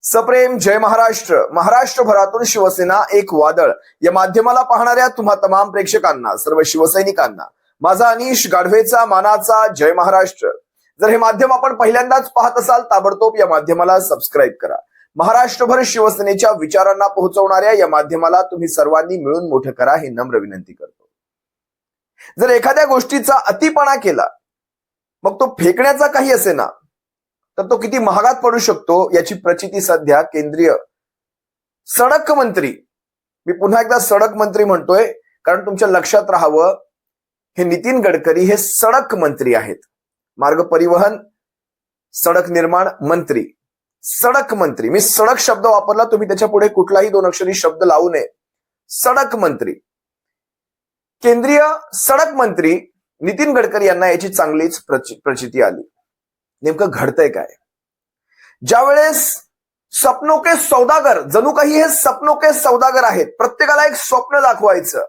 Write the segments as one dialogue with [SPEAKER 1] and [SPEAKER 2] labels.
[SPEAKER 1] सप्रेम जय महाराष्ट्र. महाराष्ट्रभरातून शिवसेना एक वादळ या माध्यमाला पाहणाऱ्या तुम्हा तमाम प्रेक्षकांना, सर्व शिवसैनिकांना माझा अनिश गाढवेचा मानाचा जय महाराष्ट्र. जर हे माध्यम आपण पहिल्यांदाच पाहत असाल, ताबडतोब या माध्यमाला सबस्क्राईब करा. महाराष्ट्रभर शिवसेनेच्या विचारांना पोहोचवणाऱ्या या माध्यमाला तुम्ही सर्वांनी मिळून मोठं करा, ही नम्र विनंती करतो. जर एखाद्या गोष्टीचा अतिपणा केला, मग तो फेकण्याचा काही असे ना, तर तो किती महागात पडू शकतो याची प्रचिती सध्या केंद्रीय सडक मंत्री, मी पुन्हा एकदा सडक मंत्री म्हणतोय कारण तुमच्या लक्षात राहावं, हे नितीन गडकरी हे सडक मंत्री आहेत. मार्ग परिवहन सडक निर्माण मंत्री, सडक मंत्री. मी सडक शब्द वापरला, तुम्ही त्याच्या पुढे कुठलाही दोन अक्षरी शब्द लावू नये. सडक मंत्री, केंद्रीय सडक मंत्री नितीन गडकरी यांना याची चांगलीच प्रचिती आली. नेमकं घडतंय काय? ज्यावेळेस सपनों के सौदागर, जणू काही हे सपनों के सौदागर आहेत, प्रत्येकाला एक स्वप्न दाखवायचं,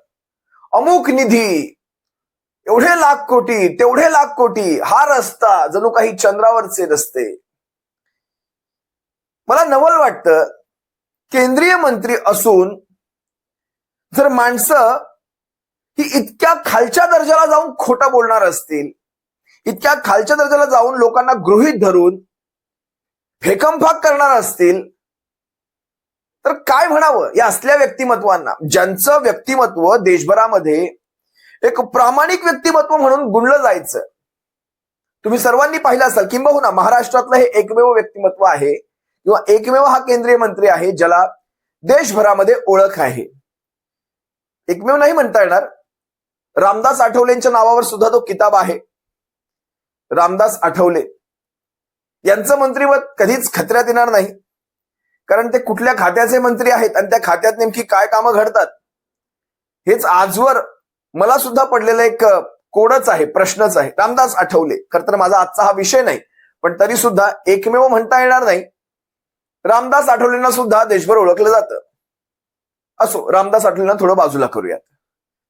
[SPEAKER 1] अमुक निधी, एवढे लाख कोटी, तेवढे लाख कोटी, हा रस्ता, जणू काही चंद्रावरचे रस्ते. मला नवल वाटतं, केंद्रीय मंत्री असून जर माणसं ही इतक्या खालच्या दर्जाला जाऊन खोटं बोलणार असतील, इतक्या खालच्या दर्जाला जाऊन लोकांना गृहीत धरून फेकमफाक करणार असतील, तर काय म्हणावं या असल्या व्यक्तिमत्वांना, ज्यांचं व्यक्तिमत्व देशभरामध्ये एक प्रामाणिक व्यक्तिमत्व म्हणून गुणलं जायचं. तुम्ही सर्वांनी पाहिलं असाल, किंबहुना महाराष्ट्रातलं हे एकमेव व्यक्तिमत्व आहे किंवा एकमेव हा केंद्रीय मंत्री आहे ज्याला देशभरामध्ये ओळख आहे. एकमेव नाही म्हणता येणार, रामदास आठवलेंच्या नावावर सुद्धा तो किताब आहे. रामदास आठवले यांचं मंत्रिपद कधीच खतऱ्यात येणार नाही, कारण ते कुठल्या खात्याचे मंत्री आहेत आणि त्या खात्यात नेमकी काय कामं घडतात हेच आजवर मला सुद्धा पडलेला एक कोडच आहे, प्रश्नच आहे. रामदास आठवले, खरं तर माझा आजचा हा विषय नाही, पण तरी सुद्धा एकमेव म्हणता येणार नाही. रामदास आठवलेंना सुद्धा देशभर ओळखलं जातं. असो, रामदास आठवलेंना थोडं बाजूला करूयात,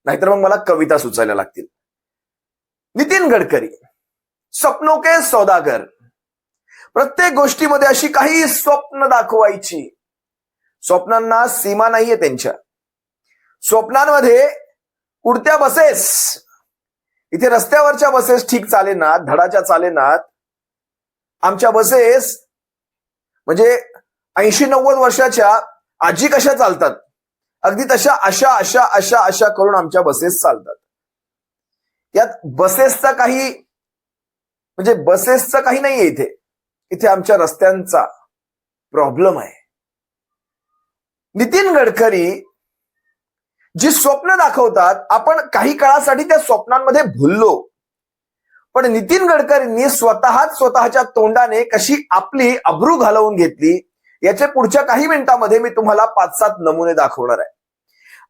[SPEAKER 1] नाहीतर मग मला कविता सुचायला लागतील. नितीन गडकरी सपनों के सौदागर, प्रत्येक गोष्टीमध्ये अशी काही स्वप्न दाखवायची. स्वप्नांना सीमा नाहीये त्यांच्या. स्वप्नांमध्ये उडत्या बसेस, इथे रस्त्यावरच्या बसेस ठीक चालेनात, धडाच्या चालेनात. आमच्या बसेस म्हणजे 80-90 वर्षाच्या आजी कशा चालतात, अगदी तशा अशा अशा अशा अशा करून आमच्या बसेस चालतात. यात बसेसचा काही म्हणजे बसेसचं काही नाहीये इथे. इथे आमच्या रस्त्यांचा प्रॉब्लेम आहे. नितीन गडकरी जी स्वप्न दाखवतात, आपण काही काळासाठी त्या स्वप्नांमध्ये भुललो, पण नितीन गडकरींनी स्वतःच्या तोंडाने कशी आपली अब्रू घालवून घेतली याचे पुढच्या काही मिनिटांमध्ये मी तुम्हाला 5-7 नमुने दाखवणार आहे.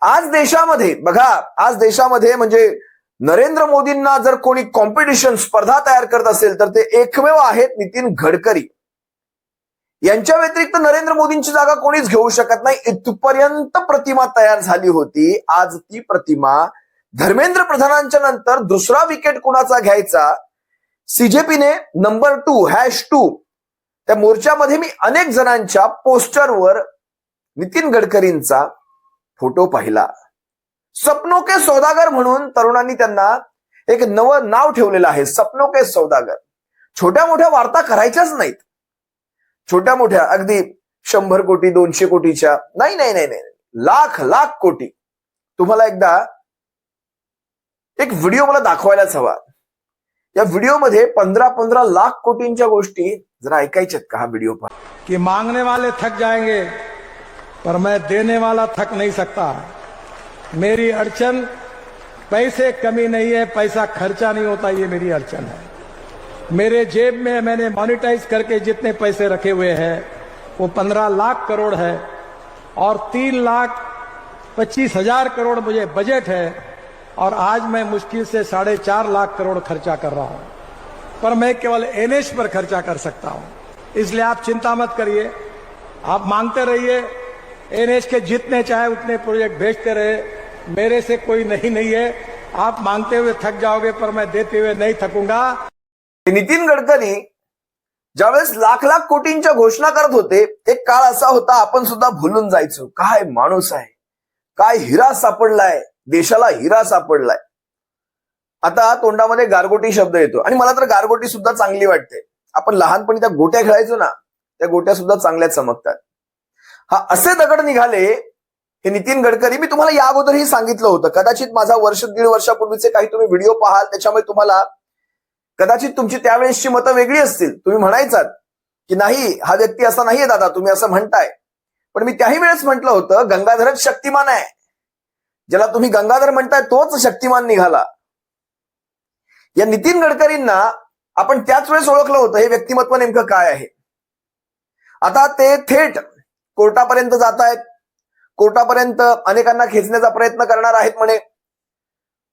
[SPEAKER 1] आज देशामध्ये बघा, आज देशामध्ये म्हणजे नरेंद्र मोदींना जर कोणी कॉम्पिटिशन स्पर्धा तयार करत असेल तर ते एकमेव आहेत नितीन गडकरी. यांच्या व्यतिरिक्त नरेंद्र मोदींची जागा कोणीच घेऊ शकत नाही, इथपर्यंत प्रतिमा तयार झाली होती. आज ती प्रतिमा धर्मेंद्र प्रधानांच्या नंतर दुसरा विकेट कुणाचा घ्यायचा, सीजेपीने नंबर 2 त्या मोर्चामध्ये मी अनेक जणांच्या पोस्टरवर नितीन गडकरींचा फोटो पाहिला. सपनों के सौदागर म्हणून तरुणांनी त्यांना एक नवं नाव ठेवलेलं आहे, सपनों के सौदागर. छोट्या मोठ्या वार्ता करायच्याच नाहीत, छोट्या मोठ्या अगदी 100 कोटी 200 कोटीच्या नाही नाही नाही नाही, लाख कोटी. तुम्हाला एकदा एक व्हिडिओ मला दाखवायलाच हवा. या व्हिडिओमध्ये 15 लाख कोटींच्या गोष्टी जरा ऐकायच्यात का? हा व्हिडिओ पहा.
[SPEAKER 2] कि मांगने वाले थक जाएंगे पर मैं देने वाला थक नहीं सकता. मेरी अड़चन पैसे कमी नहीं है, पैसा खर्चा नहीं होता, ये मेरी अड़चन है. मेरे जेब में मैंने मॉनिटाइज करके जितने पैसे रखे हुए हैं वो 15 लाख करोड़ है और 3,25,000 करोड़ मुझे बजट है, और आज मैं मुश्किल से 4.5 लाख करोड़ खर्चा कर रहा हूं, पर मैं केवल एनएच पर खर्चा कर सकता हूं. इसलिए आप चिंता मत करिए, आप मांगते रहिए, एनएच के जितने चाहे उतने प्रोजेक्ट भेजते रहे, मेरे से कोई नहीं है. आप मांगते हुए थक जाओगे पर मैं देते हुए नहीं थकूंगा.
[SPEAKER 1] नितीन गडकरी ज्यावेळेस लाख लाख कोटींच्या घोषणा करत होते, एक काळ असा होता आपण सुद्धा भुलून जायचो, काय माणूस आहे, काय हिरा सापडलाय, देशाला हिरा सापडलाय. आता तोंडामध्ये गारगोटी शब्द येतो आणि मला तर गारगोटी सुद्धा चांगली वाटते. आपण लहानपणी त्या गोट्या खेळायचो ना, त्या गोट्या सुद्धा चांगल्या चमकतात. हा असे दगड निघाले हे नितीन गडकरी, मी तुम्हाला या अगोदरही सांगितलं होतं. कदाचित माझा वर्ष दीड वर्षापूर्वीचे काही तुम्ही व्हिडिओ पाहाल, त्याच्यामुळे तुम्हाला कदाचित तुमची त्यावेळेसची मतं वेगळी असतील. तुम्ही म्हणायचात की नाही, हा व्यक्ती असा नाहीये दादा, तुम्ही असं म्हणताय. पण मी त्याही वेळेस म्हटलं होतं, गंगाधरच शक्तिमान आहे. ज्याला तुम्ही गंगाधर म्हणताय तोच शक्तिमान निघाला. या नितीन गडकरींना आपण त्याच वेळेस ओळखलं होतं हे व्यक्तिमत्व नेमकं काय आहे. आता ते थेट कोर्टापर्यंत जात आहेत, कोर्टापर्यंत अनेकांना खेचण्याचा प्रयत्न करणार आहेत म्हणे.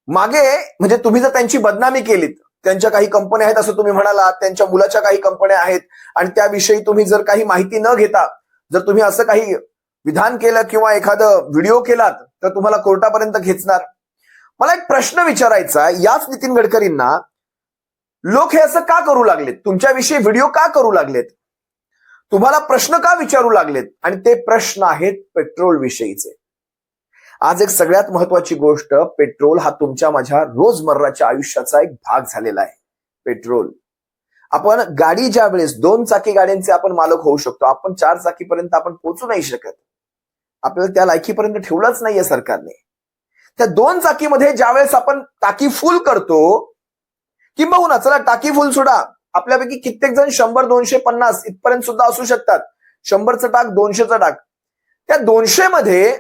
[SPEAKER 1] मागे म्हणजे तुम्ही जर त्यांची बदनामी केलीत, त्यांच्या काही कंपन्या आहेत असं तुम्ही म्हणालात, त्यांच्या मुलाच्या काही कंपन्या आहेत आणि त्याविषयी तुम्ही जर काही माहिती न घेता जर तुम्ही असं काही विधान केलं किंवा एखादं व्हिडिओ केलात तर तुम्हाला कोर्टापर्यंत खेचणार. मला एक प्रश्न विचारायचा, याच नितीन गडकरींना लोक हे असं का करू लागलेत, तुमच्याविषयी व्हिडिओ का करू लागलेत, तुम्हाला प्रश्न का विचारू लागलेत? आणि ते प्रश्न आहेत पेट्रोल विषयीचे. आज एक सगळ्यात महत्वाची गोष्ट, पेट्रोल हा तुमच्या माझ्या रोजमर्राच्या आयुष्याचा एक भाग झालेला आहे. पेट्रोल, आपण गाडी ज्या वेळेस 2 चाकी गाड्यांचे आपण मालक होऊ शकतो, आपण 4 चाकीपर्यंत आपण पोहोचू नाही शकत. आपल्याला त्या लायकीपर्यंत ठेवलंच नाहीये सरकारने. त्या 2 चाकीमध्ये ज्यावेळेस आपण टाकी फुल करतो, किंबहुना चला टाकी फुल सोडा, आपल्यापैकी कित्येक जण 100, 200, 50 इथपर्यंत सुद्धा असू शकतात. 100चं टाक, 200चं टाक. त्या 200 मध्ये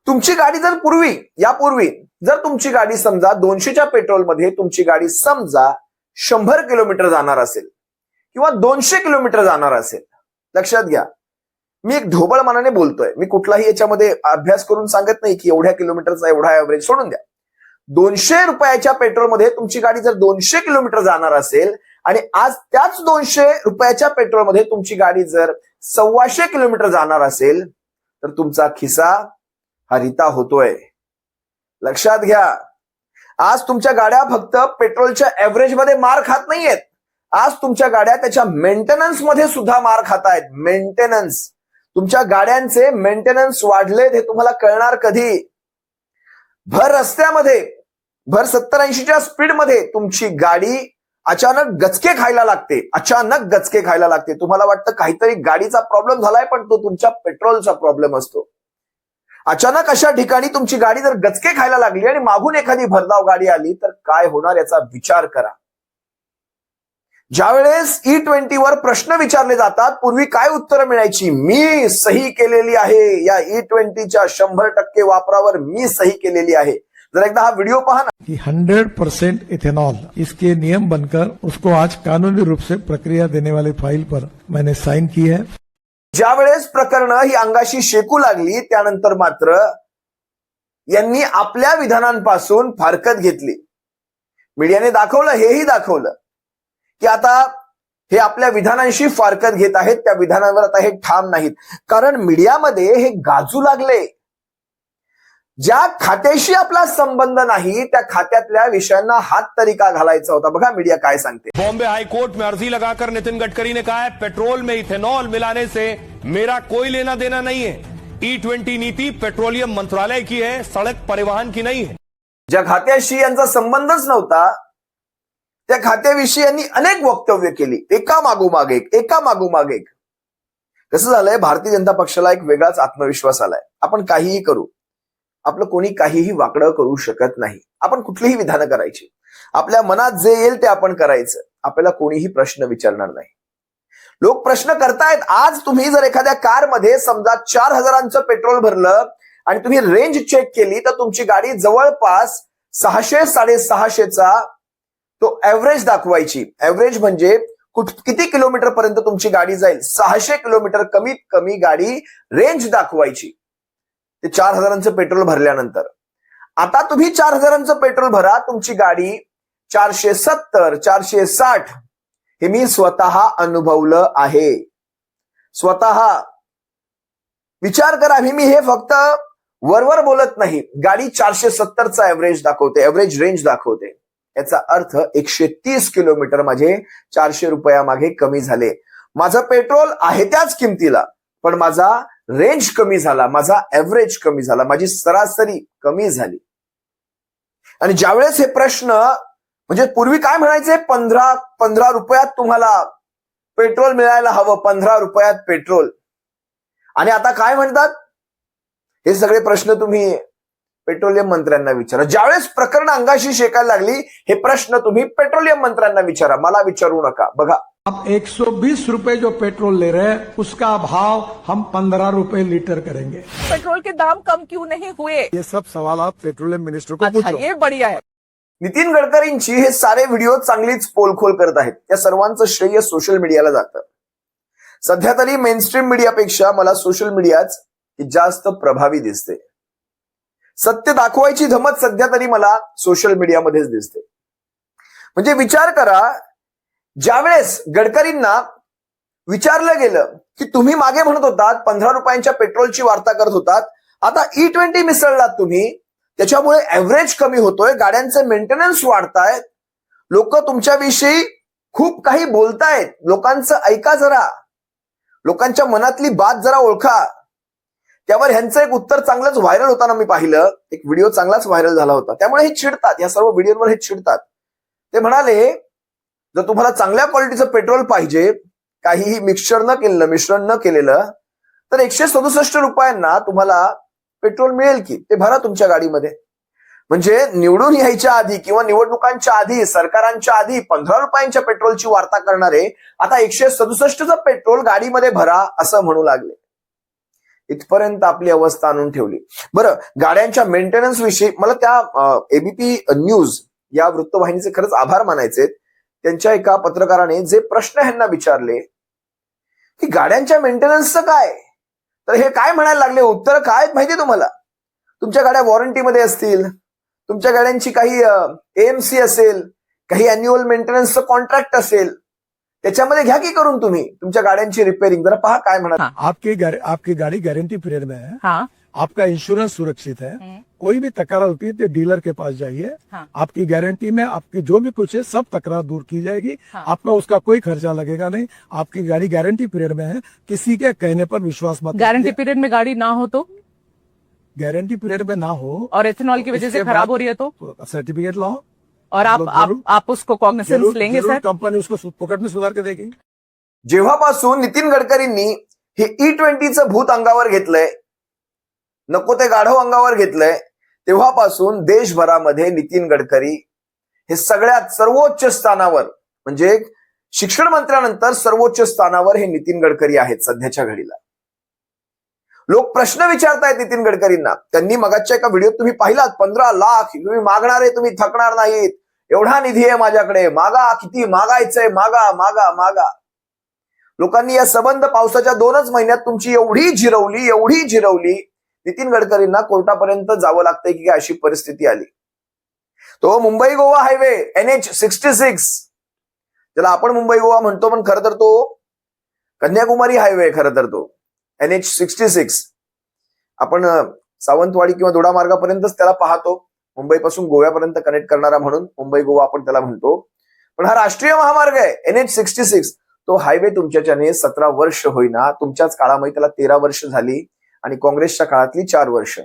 [SPEAKER 1] तुमची गाडी जर यापूर्वी जर तुमची गाडी समजा 200च्या पेट्रोलमध्ये तुमची गाडी समजा 100 किलोमीटर जाणार असेल किंवा 200 किलोमीटर जाणार असेल, लक्षात घ्या, मी एक ढोबळ मनाने बोलतोय, मी कुठलाही याच्यामध्ये अभ्यास करून सांगत नाही की एवढ्या किलोमीटरचा एवढा ऍव्हरेज, सोडून द्या. 200 रुपयाच्या पेट्रोलमध्ये तुमची गाडी जर 200 किलोमीटर जाणार असेल आणि आज त्याच 200 रुपयाच्या पेट्रोलमध्ये तुमची गाडी जर 125 किलोमीटर जाणार असेल तर तुमचा खिसा हा रिता होतोय. लक्षात घ्या, आज तुमच्या गाड्या फक्त पेट्रोलच्या ऍव्हरेज मध्ये मार खात नाहीयेत, आज तुमच्या गाड्या त्याच्या मेंटेनन्स मध्ये सुद्धा मार खात आहेत. मेंटेनन्स, तुमच्या गाड्यांचे मेंटेनन्स वाढलेत हे तुम्हाला कळणार कधी? भर रस्त्यामध्ये भर 70-80च्या स्पीड मध्ये तुमची गाडी अचानक गचके खायला लागते, अचानक गचके खायला लागते. तुम्हाला वाटतं काहीतरी गाडीचा प्रॉब्लेम झालाय, पण तो तुमच्या पेट्रोलचा प्रॉब्लेम असतो. अचानक अशा ठिकाणी तुमची गाडी जर गचके खायला लागली आणि मागून एखादी भरधाव गाडी आली तर काय होणार याचा विचार करा. ज्यावेळेस E20 वर प्रश्न विचारले जातात, पूर्वी काय उत्तरं मिळायची? मी सही केलेली आहे, या E20च्या 100% वापरावर मी सही केलेली आहे. जर एकदा हा व्हिडिओ पहा ना.
[SPEAKER 2] कि 100% इथेनॉल इसके नियम बनकर उसको आज कानूनी रूप से प्रक्रिया देने वाली फाइल पर मैंने साइन की है.
[SPEAKER 1] ज्यावेळेस प्रकरणं ही अंगाशी शेकू लागली त्यानंतर मात्र यांनी आपल्या विधानांपासून फारकत घेतली. मीडियाने दाखवलं, हेही दाखवलं की आता हे आपल्या विधानांशी फारकत घेत आहेत, त्या विधानांवर आता हे ठाम नाहीत. कारण मीडियामध्ये हे गाजू लागले, ज्या खात्याशी आपला संबंध नाही त्या खात्यातल्या विषयांना हात तरी का घालायचा होता. बघा मीडिया काय सांगते.
[SPEAKER 3] बॉम्बे हाई कोर्ट में अर्जी लगाकर नितिन गडकरी ने कहा है, पेट्रोल में इथेनॉल मिलाने से मेरा कोई लेना देना नहीं है. E20 नीति पेट्रोलियम मंत्रालय की है, सड़क परिवहन की नहीं है.
[SPEAKER 1] ज्या खात्याशी यांचा संबंधच नव्हता त्या खात्याविषयी यांनी अनेक वक्तव्य केली, एका मागोमाग एक. कसं झालंय, भारतीय जनता पक्षाला एक वेगळाच आत्मविश्वास आलाय. आपण काहीही करू, आपलं कोणी काहीही वाकडं करू शकत नाही. आपण कुठलीही विधानं करायची, आपल्या मनात जे येईल ते आपण करायचं, आपल्याला कोणीही प्रश्न विचारणार नाही. लोक प्रश्न करतायत. आज तुम्ही जर एखाद्या कारमध्ये समजा 4000चं पेट्रोल भरलं आणि तुम्ही रेंज चेक केली तर तुमची गाडी जवळपास 600-650चा तो ऍव्हरेज दाखवायची. ऍव्हरेज म्हणजे किती किलोमीटर पर्यंत तुमची गाडी जाईल, 600 किलोमीटर कमीत कमी गाडी रेंज दाखवायची ते 4000चं पेट्रोल भरल्यानंतर. आता तुम्ही 4000चं पेट्रोल भरा, तुमची गाडी 470, 460, हे मी स्वतः अनुभवलं आहे. स्वतः विचार करा, मी हे फक्त वरवर बोलत नाही. गाडी 470चा ऍव्हरेज दाखवते, ऍव्हरेज रेंज दाखवते. याचा अर्थ 130 किलोमीटर माझे 400 रुपयामागे कमी झाले. माझं पेट्रोल आहे त्याच किमतीला, पण माझा रेंज कमी झाला, माझा ऍव्हरेज कमी झाला, माझी सरासरी कमी झाली. आणि ज्यावेळेस हे प्रश्न, म्हणजे पूर्वी काय म्हणायचे, 15 रुपयात तुम्हाला पेट्रोल मिळायला हवं, 15 रुपयात पेट्रोल. आणि आता काय म्हणतात, हे सगळे प्रश्न तुम्ही पेट्रोलियम मंत्र्यांना विचारा. ज्यावेळेस प्रकरण अंगाशी शेकायला लागली, हे प्रश्न तुम्ही पेट्रोलियम मंत्र्यांना विचारा, मला विचारू नका. बघा,
[SPEAKER 2] आप 120 रुपए जो पेट्रोल ले रहे हैं उसका भाव हम 15 रुपए लीटर करेंगे.
[SPEAKER 4] पेट्रोल के दाम कम क्यों नहीं हुए?
[SPEAKER 2] ये सब सवाल आप पेट्रोलियम मिनिस्टर को
[SPEAKER 4] अच्छा,
[SPEAKER 2] पूछो.
[SPEAKER 4] ये बढ़िया है.
[SPEAKER 1] नितीन गडकरींची हे सारे व्हिडिओ चांगलीच पोलखोल करत आहेत. त्या सर्वांचं श्रेय सोशल मीडियाला जातं. सध्या तरी मेनस्ट्रीम मीडियापेक्षा मला सोशल मीडियाच जास्त प्रभावी दिसते. सत्य दाखवायची धमक सध्या तरी मला सोशल मीडियामध्येच दिसते. म्हणजे विचार करा, ज्यावेळेस गडकरींना विचारलं गेलं की तुम्ही मागे म्हणत होतात 15 रुपयांच्या पेट्रोलची वार्ता करत होतात, आता E20 मिसळलात तुम्ही, त्याच्यामुळे ऍव्हरेज कमी होतोय, गाड्यांचे मेंटेनन्स वाढतायत, लोक तुमच्याविषयी खूप काही बोलतायत, लोकांचं ऐका जरा, लोकांच्या मनातली बात जरा ओळखा. त्यावर ह्यांचं एक उत्तर चांगलंच व्हायरल होताना मी पाहिलं, एक व्हिडिओ चांगलाच व्हायरल झाला होता. त्यामुळे हे चिडतात, या सर्व व्हिडिओवर हे चिडतात. ते म्हणाले, जर तुम्हाला चांगल्या क्वालिटीचं पेट्रोल पाहिजे, काहीही मिश्रण न केलेलं, तर 167 रुपयांना तुम्हाला पेट्रोल मिळेल की, ते भरा तुमच्या गाडीमध्ये. म्हणजे निवडून यायच्या आधी किंवा निवडणुकांच्या आधी, सरकारांच्या आधी 15 रुपयांच्या पेट्रोलची वार्ता करणारे आता 167चं पेट्रोल गाडीमध्ये भरा असं म्हणू लागले. इथपर्यंत आपली अवस्था आणून ठेवली. बरं, गाड्यांच्या मेंटेनन्स विषयी मला त्या एबीपी न्यूज या वृत्तवाहिनीचे खरंच आभार मानायचे. त्यांच्या एका पत्रकाराने जे प्रश्न ह्यांना विचारले की गाड्यांच्या मेंटेनन्सचं काय, तर हे काय म्हणायला लागले, उत्तर काय माहिती तुम्हाला, तुमच्या गाड्या वॉरंटीमध्ये असतील, तुमच्या गाड्यांची काही एएमसी असेल, काही अॅन्युअल मेंटेनन्सचं कॉन्ट्रॅक्ट असेल, त्याच्यामध्ये घ्या की करून तुम्ही तुमच्या गाड्यांची रिपेअरिंग. जरा पहा काय म्हणा.
[SPEAKER 2] आपकी गाड़ी गारंटी पीरियड में है.
[SPEAKER 4] हाँ.
[SPEAKER 2] आपका इंश्योरेंस सुरक्षित है. कोई भी तकरार होती है तो डीलर के पास जाइए.
[SPEAKER 4] हाँ.
[SPEAKER 2] आपकी गारंटी में आपकी जो भी कुछ है सब तकरार दूर की जाएगी.
[SPEAKER 4] हाँ.
[SPEAKER 2] आपका उसका कोई खर्चा लगेगा नहीं. आपकी गाड़ी गारंटी पीरियड में है, किसी के कहने पर विश्वास मत
[SPEAKER 4] गारंटी पीरियड में गाड़ी ना हो तो,
[SPEAKER 2] गारंटी पीरियड में ना हो
[SPEAKER 4] और एथेनॉल की वजह से खराब हो रही है तो,
[SPEAKER 2] सर्टिफिकेट लाओ
[SPEAKER 4] और आप उसको कॉग्निसेंस लेंगे सर?
[SPEAKER 2] कंपनी उसको पॉकेट में सुधार के देगी.
[SPEAKER 1] जेव्हापासून नितीन गडकरींनी हे E20चं भूत अंगावर घेतलंय, नको ते गाढव अंगावर घेतलंय, तेव्हापासून देशभरामध्ये नितीन गडकरी हे सगळ्यात सर्वोच्च स्थानावर, म्हणजे शिक्षण मंत्र्यानंतर सर्वोच्च स्थानावर हे नितीन गडकरी आहेत सध्याच्या घडीला. लोक प्रश्न विचारतायत नितीन गडकरींना. त्यांनी मगाच्या एका व्हिडिओत तुम्ही पाहिलात, 15 लाख तुम्ही मागणार आहे, तुम्ही थकणार नाहीत, एवढा निधी आहे माझ्याकडे, मागा, किती मागायचंय, मागा मागा मागा. लोकांनी या सबंध पावसाच्या 2च महिन्यात तुमची एवढी जिरवली, नितीन गडकरींना कोर्टापर्यंत जावं लागतंय की अशी परिस्थिती आली. तो मुंबई गोवा हायवे NH66, ज्याला आपण मुंबई गोवा म्हणतो, पण खरं तर तो कन्याकुमारी हायवे, खरं तर तो NH66 आपण सावंतवाडी किंवा दोडा मार्गापर्यंतच त्याला पाहतो, मुंबईपासून गोव्यापर्यंत कनेक्ट करणारा म्हणून मुंबई गोवा आपण त्याला म्हणतो. पण हा राष्ट्रीय महामार्ग आहे NH66. तो हायवे तुमच्याच्याने 17 वर्ष होईना, तुमच्याच काळामध्ये त्याला 13 वर्ष झाली, आणि काँग्रेसच्या काळातली 4 वर्ष,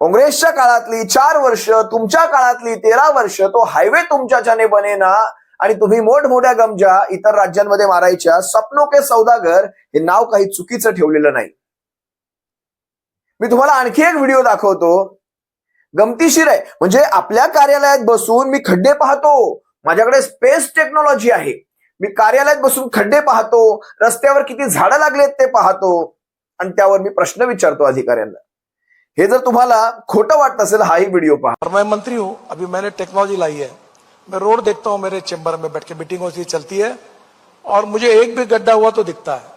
[SPEAKER 1] काँग्रेसच्या काळातली 4 वर्ष, तुमच्या काळातली 13 वर्ष तो हायवे तुमच्याच्याने बनेना, आणि तुम्ही मोठमोठ्या गमजा इतर राज्यांमध्ये मारायच्या. सपनो के सौदागर हे नाव काही चुकीचं ठेवलेलं नाही. मी तुम्हाला आणखी एक व्हिडिओ दाखवतो, गमतीशीर आहे. म्हणजे आपल्या कार्यालयात बसून मी खड्डे पाहतो, माझ्याकडे स्पेस टेक्नॉलॉजी आहे, मी कार्यालयात बसून खड्डे पाहतो, रस्त्यावर किती झाडं लागलेत ते पाहतो, आणि त्यावर मी प्रश्न विचारतो अधिकाऱ्यांना. हे जर तुम्हाला खोटं वाटत असेल, हाही व्हिडिओ पहा.
[SPEAKER 5] और मैं मंत्री हूं, अभी मैंने टेक्नोलॉजी लाई है, मैं रोड देखता हूं, मेरे चेंबर में बैठ के मीटिंग होती चलती है, और मुझे एक भी गड्ढा हुआ तो दिखता है.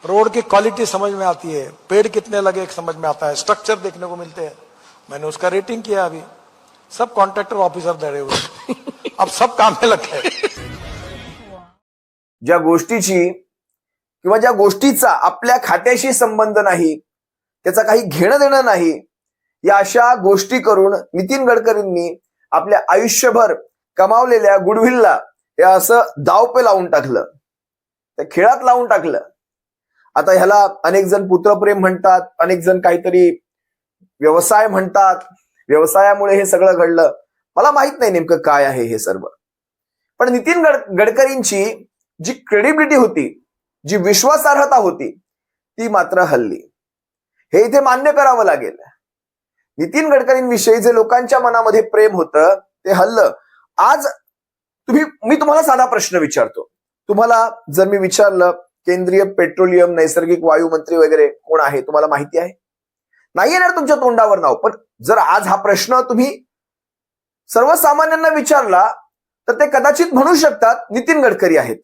[SPEAKER 5] रोड की क्वालिटी समझ में आती है, पेड़ कितने लगे समझ में आता है, स्ट्रक्चर देखने को मिलते हैं. मैंने उसका रेटिंग किया. अभी सब कॉन्ट्रैक्टर ऑफिसर डरे हुए अब सब काम में लग गए.
[SPEAKER 1] ज्या गोष्टीची किंवा ज्या गोष्टीचा आपल्या खात्याशी संबंध नाही, त्याचा काही घेणं देणं नाही, या अशा गोष्टी करून नितीन गडकरींनी आपल्या आयुष्यभर कमावलेल्या गुडविलला हे असं दावपे लावून टाकलं, त्या खेळात लावून टाकलं. आता ह्याला अनेक जण पुत्रप्रेम म्हणतात, अनेक जण काहीतरी व्यवसाय म्हणतात, व्यवसायामुळे हे सगळं घडलं. मला माहित नाही नेमकं काय आहे हे सर्व. पण नितीन गडकरींची जी क्रेडिबिलिटी होती, जी विश्वासार्हता होती, ती मात्र हल्ली. हे इथे मान्य करावं लागेल. नितीन गडकरींविषयी जे लोकांच्या मनामध्ये प्रेम होतं ते हल्लं. आज मी तुम्हाला साधा प्रश्न विचारतो. तुम्हाला जर मी विचारलं केंद्रीय पेट्रोलियम नैसर्गिक वायू मंत्री वगैरे कोण आहे, तुम्हाला माहिती आहे? नाही येणार तुमच्या तोंडावर नाव. पण जर आज हा प्रश्न तुम्ही सर्वसामान्यांना विचारला तर ते कदाचित म्हणू शकतात नितीन गडकरी आहेत.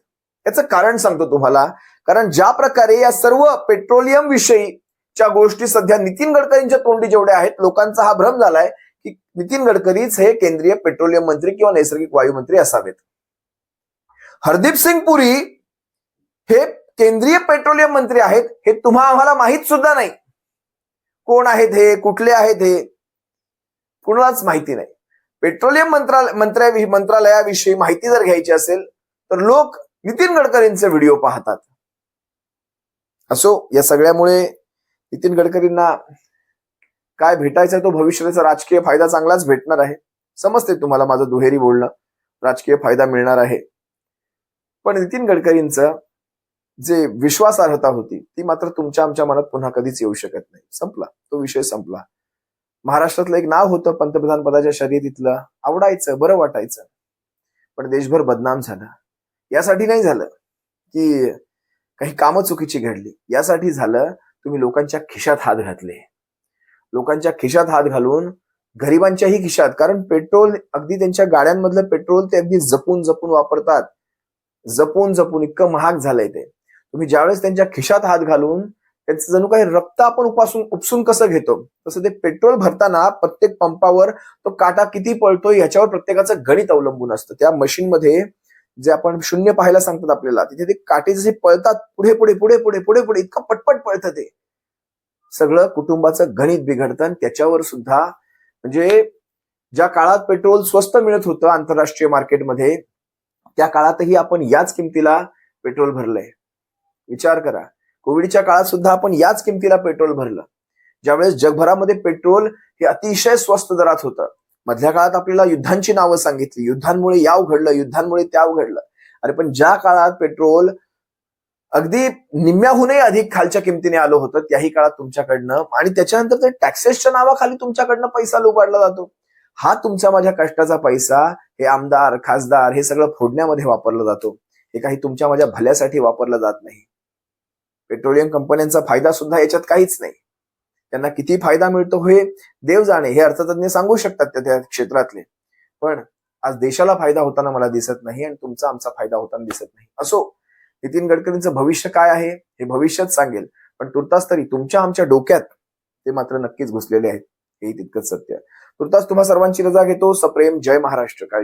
[SPEAKER 1] याचं कारण सांगतो तुम्हाला. कारण ज्या प्रकारे या सर्व पेट्रोलियम विषयीच्या गोष्टी सध्या नितीन गडकरींच्या तोंडी जेवढ्या आहेत, लोकांचा हा भ्रम झालाय की नितीन गडकरीच हे केंद्रीय पेट्रोलियम मंत्री किंवा नैसर्गिक वायू मंत्री असावेत. हरदीप सिंग पुरी हे केंद्रीय पेट्रोलियम मंत्री आहेत हे आम्हाला माहित सुद्धा नाही. कोण आहेत हे, कुठले आहेत हे, कुणालाच माहिती नाही. पेट्रोलियम मंत्रालयाविषयी माहिती जर घ्यायची असेल तर लोक नितीन गडकरींचे व्हिडिओ पाहतात. असो, या सगळ्यामुळे नितीन गडकरींना काय भेटायचं तो भविष्याचा राजकीय फायदा चांगलाच भेटणार आहे. समजते तुम्हाला माझं दुहेरी बोलणं. राजकीय फायदा मिळणार आहे. पण नितीन गडकरींचं जे विश्वासार्हता होती ती मात्र तुमच्या आमच्या मनात पुन्हा कधीच येऊ शकत नाही. संपला तो विषय, संपला. महाराष्ट्रातलं एक नाव होतं पंतप्रधान पदाच्या शर्यतीतलं, आवडायचं, बरं वाटायचं. पण देशभर बदनाम झालं. यासाठी नाही झालं की काही कामं चुकीची घडली, यासाठी झालं तुम्ही लोकांच्या खिशात हात घातले. लोकांच्या खिशात हात घालून गरिबांच्याही खिशात, कारण पेट्रोल अगदी त्यांच्या गाड्यांमधलं पेट्रोल ते अगदी जपून जपून वापरतात. जपून जपून इतकं महाग झालंय ते. तुम्ही ज्यावेळेस त्यांच्या खिशात हात घालून त्यांचं जणू काही रक्त आपण उपसून कसं घेतो तसं ते पेट्रोल भरताना प्रत्येक पंपावर तो काटा किती पळतो याच्यावर प्रत्येकाचं गणित अवलंबून असतं. त्या मशीनमध्ये जे आपण शून्य पाहायला सांगतात आपल्याला, तिथे ते काटे जसे पळतात पुढे पुढे पुढे पुढे पुढे पुढे इतकं पटपट पळतं ते सगळं कुटुंबाचं गणित बिघडतं. आणि त्याच्यावर सुद्धा म्हणजे ज्या काळात पेट्रोल स्वस्त मिळत होतं आंतरराष्ट्रीय मार्केटमध्ये, त्या काळातही आपण याच किमतीला पेट्रोल भरलंय. विचार करा, कोविडच्या काळात सुद्धा आपण याच किमतीला पेट्रोल भरलं. ज्यावेळेस जगभरामध्ये पेट्रोल हे अतिशय स्वस्त दरात होतं. मधल्या काळात आपल्याला युद्धांची नावं सांगितली, युद्धांमुळे या उघडलं, युद्धांमुळे त्या उघडलं. अरे पण ज्या काळात पेट्रोल अगदी निम्म्याहूनही अधिक खालच्या किमतीने आलं होतं, त्याही काळात तुमच्याकडनं आणि त्याच्यानंतर ते टॅक्सेसच्या नावाखाली तुमच्याकडनं पैसा लुबाडला जातो. हा तुमचा माझ्या कष्टाचा पैसा हे आमदार खासदार हे सगळं फोडण्यामध्ये वापरला जातो. हे काही तुमच्या माझ्या भल्यासाठी वापरलं जात नाही. पेट्रोलियम कंपन्यांचा फायदा सुद्धा याच्यात काहीच नाही. त्यांना किती फायदा मिळतो हे देव जाणे, हे अर्थतज्ञ सांगू शकतात त्या क्षेत्रातले. पण आज देशाला फायदा होताना मला दिसत नाही आणि तुमचा आमचा फायदा होताना दिसत नाही. असो, नितीन गडकरींचं भविष्य काय आहे हे भविष्यच सांगेल. पण तुर्तास तरी तुमच्या आमच्या डोक्यात ते मात्र नक्कीच घुसलेले आहेत, हे तितकंच सत्य. तुर्तास तुम्हा सर्वांची रजा घेतो. सप्रेम, जय महाराष्ट्र. काळजी.